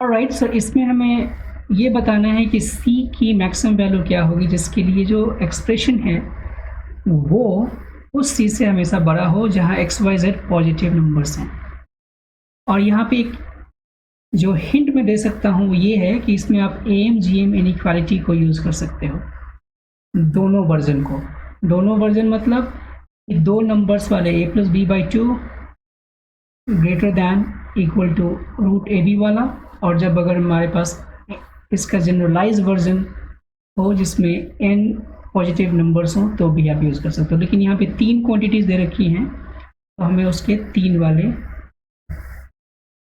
Alright sir, इसमें हमें ये बताना है कि c की मैक्सिमम वैल्यू क्या होगी जिसके लिए जो एक्सप्रेशन है वो उस c से हमेशा बड़ा हो जहां XYZ पॉजिटिव नंबर्स हैं। और यहाँ पे एक जो हिंट मैं दे सकता हूँ वो ये है कि इसमें आप AMGM इनइक्वालिटी को यूज़ कर सकते हो, दोनों वर्जन को। दोनों वर्जन मतलब दो नंबर्स वाले a+b/2 greater than equal to √AB वाला, और जब अगर हमारे पास इसका जनरलाइज वर्जन हो जिसमें n पॉजिटिव नंबर्स हों तो भी आप यूज़ कर सकते हो। लेकिन यहाँ पे 3 क्वांटिटीज़ दे रखी हैं तो हमें उसके 3 वाले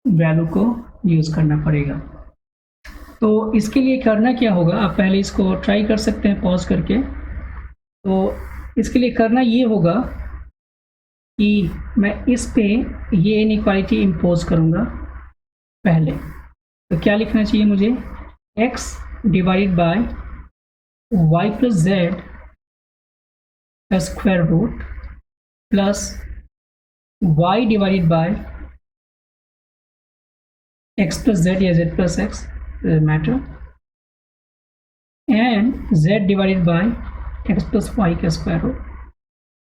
वैल्यू को यूज़ करना पड़ेगा। तो इसके लिए करना क्या होगा, आप पहले इसको ट्राई कर सकते हैं पॉज करके। तो इसके लिए करना ये होगा कि मैं इस पे ये इनइक्वालिटी इम्पोज करूँगा पहले। तो क्या लिखना चाहिए मुझे, x divided by y plus z का square root plus y divided by x plus z या z प्लस x मैटर and z divided by x plus y का स्क्वायर रूट,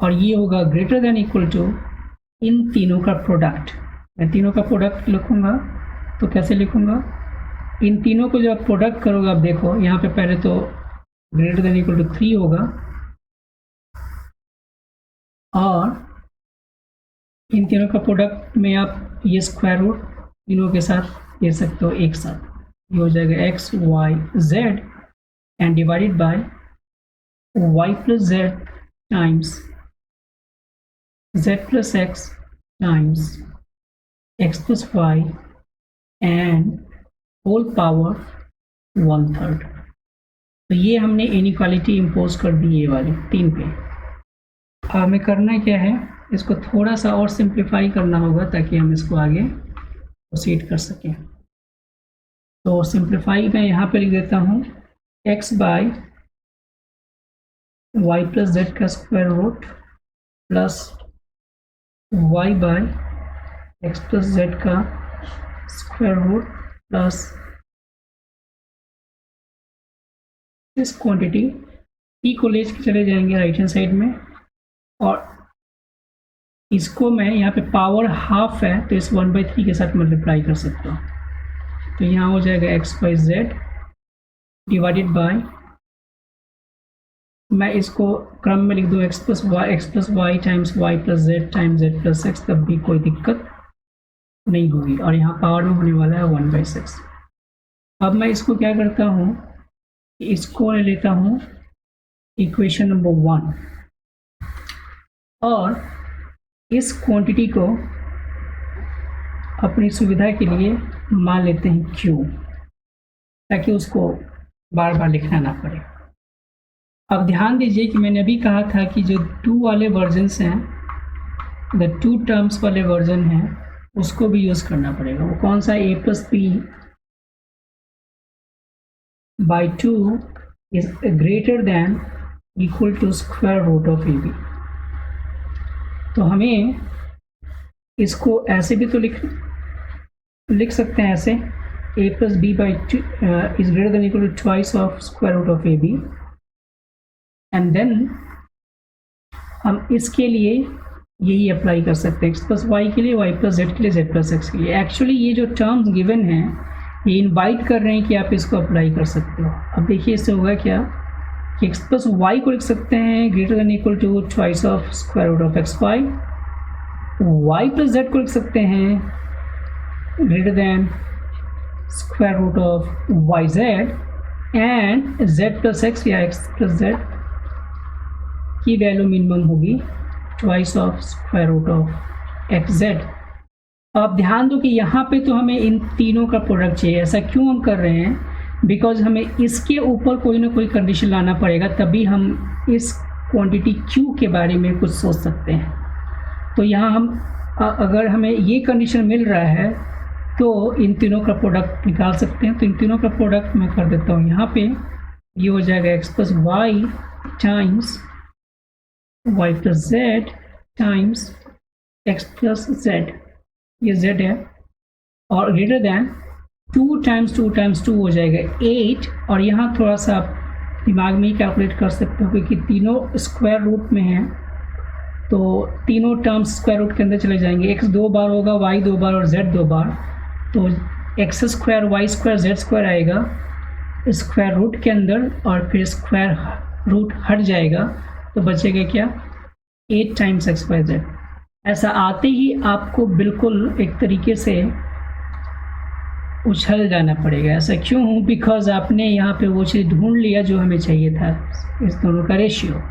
और ये होगा ग्रेटर देन इक्वल टू इन तीनों का प्रोडक्ट। मैं तीनों का प्रोडक्ट लिखूंगा तो कैसे लिखूंगा, इन तीनों को जब आप प्रोडक्ट करोगे, आप देखो यहाँ पे पहले तो ग्रेटर देन इक्वल टू 3 होगा और इन तीनों का प्रोडक्ट में आप ये स्क्वायर रूट तीनों के साथ ले सकते हो एक साथ। ये हो जाएगा x y z and divided by y plus z times z plus x times x plus y and whole power 1/3। तो ये हमने इनइक्वालिटी इम्पोज कर दी ये वाली 3 पे। हमें करना क्या है, इसको थोड़ा सा और सिंप्लीफाई करना होगा ताकि हम इसको आगे प्रोसीड कर सकें। तो सिंप्लीफाई मैं यहाँ पे लिख देता हूँ x by y plus z का square root plus y by x plus z का स्क्वायर रूट प्लस इस क्वांटिटी e को ले चले जाएंगे राइट हैंड साइड में, और इसको मैं यहाँ पे पावर हाफ है तो इस 1/3 के साथ मल्टीप्लाई कर सकता हूँ। तो यहाँ हो जाएगा x by z divided by, मैं इसको क्रम में लिख दूँ x plus y times y plus z times z plus x, तब भी कोई दिक्कत नहीं होगी, और यहाँ पावर में होने वाला है 1/6। अब मैं इसको क्या करता हूँ, इसको ले लेता हूँ इक्वेशन नंबर 1 और इस क्वांटिटी को अपनी सुविधा के लिए मान लेते हैं Q, ताकि उसको बार बार लिखना ना पड़े। अब ध्यान दीजिए कि मैंने अभी कहा था कि जो 2 वाले वर्जन्स हैं, द 2 टर्म्स वाले वर्जन हैं, उसको भी यूज़ करना पड़ेगा। वो कौन सा, a plus b by 2 is greater than equal to square root of ab। तो हमें इसको ऐसे भी तो लिख सकते हैं, ऐसे a plus b by 2 is greater than equal to twice of square root of ab, and then हम इसके लिए यही अप्लाई कर सकते हैं, x प्लस वाई के लिए, y प्लस जेड के लिए, z प्लस एक्स के लिए। एक्चुअली ये जो टर्म्स गिवन हैं ये इनवाइट कर रहे हैं कि आप इसको अप्लाई कर सकते हो। अब देखिए इससे होगा क्या कि x प्लस वाई को लिख सकते हैं greater than equal to twice of square root of x y, y plus z को लिख सकते हैं greater than square root of y z, and z plus x या x प्लस जेड की वैल्यू मिनिमम होगी twice of square root of x z. अब ध्यान दो कि यहाँ पे तो हमें इन तीनों का प्रोडक्ट चाहिए। ऐसा क्यों हम कर रहे हैं, बिकॉज हमें इसके ऊपर कोई ना कोई कंडीशन लाना पड़ेगा, तभी हम इस क्वांटिटी Q के बारे में कुछ सोच सकते हैं। तो यहाँ हम अगर हमें ये कंडीशन मिल रहा है तो इन तीनों का प्रोडक्ट निकाल सकते हैं। तो इन तीनों का प्रोडक्ट मैं कर देता हूँ यहाँ पे, ये हो जाएगा x plus y times y plus z times x plus z, ये z है, और ग्रेटर दैन 2 टाइम्स 2 टाइम्स 2 हो जाएगा 8, और यहाँ थोड़ा सा आप दिमाग में ही कैलकुलेट कर सकते हो क्योंकि तीनों स्क्वायर रूट में हैं, तो तीनों टर्म्स स्क्वायर रूट के अंदर चले जाएंगे। x 2 बार होगा, y 2 बार और z 2 बार, तो x square y square z square आएगा स्क्वायर रूट के अंदर, और फिर स्क्वायर रूट हट जाएगा तो बचेगा क्या, 8 टाइम्स x बाई z। ऐसा आते ही आपको बिल्कुल एक तरीके से उछल जाना पड़ेगा। ऐसा क्यों? बिकॉज आपने यहाँ पे वो चीज़ ढूंढ लिया जो हमें चाहिए था, इस दोनों का रेशियो।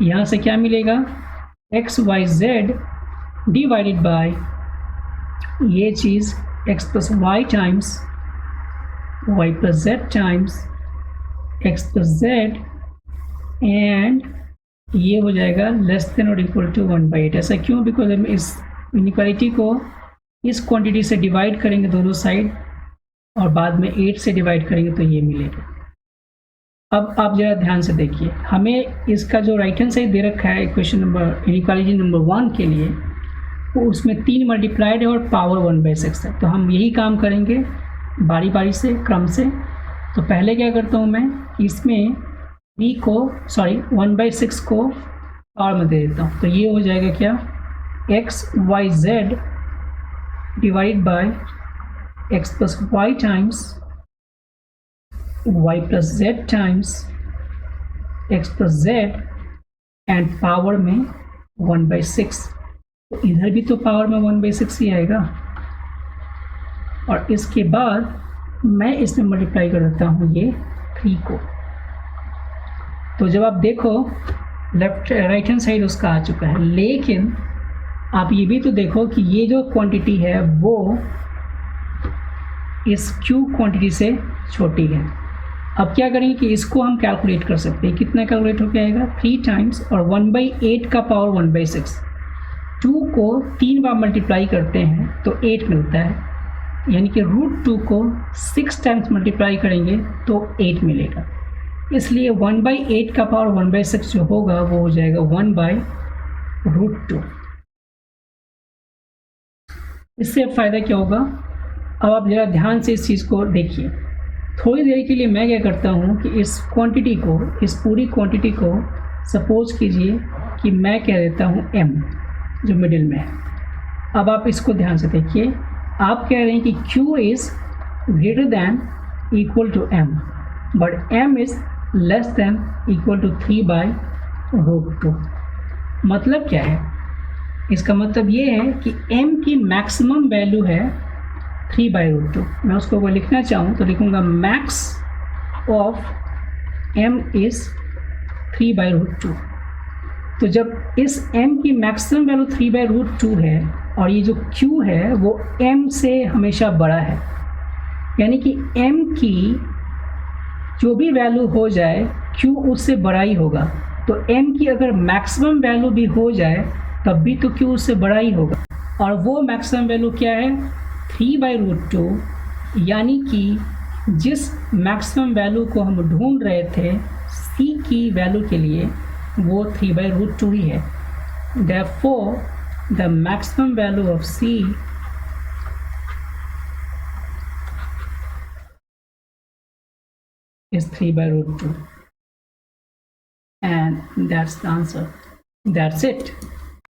यहाँ से क्या मिलेगा, x y z divided by ये चीज़ x plus y times y plus z times x plus z, and ये हो जाएगा लेस देन और इक्वल टू 1/8। ऐसा क्यों? बिकॉज हम इस इनइक्वालिटी को इस क्वांटिटी से डिवाइड करेंगे दोनों साइड, और बाद में 8 से डिवाइड करेंगे तो ये मिलेगा। अब आप जरा ध्यान से देखिए, हमें इसका जो राइट हैंड साइड दे रखा है इक्वेशन नंबर इनइक्वालिटी नंबर 1 के लिए, वो उसमें 3 मल्टीप्लाइड है और पावर 1/6 है। तो हम यही काम करेंगे बारी बारी से, क्रम से। तो पहले क्या करता हूँ मैं, इसमें 1/6 को पावर में दे देता हूँ, तो ये हो जाएगा क्या, x y z divide by x plus y times y plus z times x plus z, and power में 1/6। तो इधर भी तो पावर में 1/6 ही आएगा, और इसके बाद मैं इसमें मल्टीप्लाई कर देता हूँ ये 3 को। तो जब आप देखो लेफ्ट राइट हैंड साइड उसका आ चुका है, लेकिन आप ये भी तो देखो कि ये जो क्वांटिटी है वो इस Q क्वांटिटी से छोटी है। अब क्या करेंगे कि इसको हम कैलकुलेट कर सकते हैं। कितना कैलकुलेट होकर आएगा, 3 टाइम्स और 1/8 का पावर 1/6। 2 को 3 बार मल्टीप्लाई करते हैं तो 8 मिलता है, यानी कि √2 को 6 टाइम्स मल्टीप्लाई करेंगे तो 8 मिलेगा। इसलिए 1/8 का पावर 1/6 जो होगा वो हो जाएगा 1/√2। इससे अब फ़ायदा क्या होगा, अब आप ज़रा ध्यान से इस चीज़ को देखिए। थोड़ी देर के लिए मैं क्या करता हूँ कि इस क्वांटिटी को, इस पूरी क्वांटिटी को सपोज कीजिए कि मैं कह देता हूँ m, जो मिडिल में है। अब आप इसको ध्यान से देखिए, आप कह रहे हैं कि q is greater than equal to m, but m is less than equal to 3/√2। मतलब क्या है, इसका मतलब ये है कि m की मैक्सिमम वैल्यू है 3/√2। मैं उसको वो लिखना चाहूँ तो लिखूँगा मैक्स ऑफ m इज़ 3/√2। तो जब इस m की मैक्सिमम वैल्यू 3/√2 है और ये जो q है वो m से हमेशा बड़ा है, यानी कि m की जो भी वैल्यू हो जाए q उससे बड़ा ही होगा। तो m की अगर मैक्सिमम वैल्यू भी हो जाए तब भी तो q उससे बड़ा ही होगा, और वो मैक्सिमम वैल्यू क्या है, 3/√2। यानी कि जिस मैक्सिमम वैल्यू को हम ढूंढ रहे थे c की वैल्यू के लिए, वो 3/√2 ही है। Therefore, the maximum value of c is 3/√2, and that's the answer. That's it.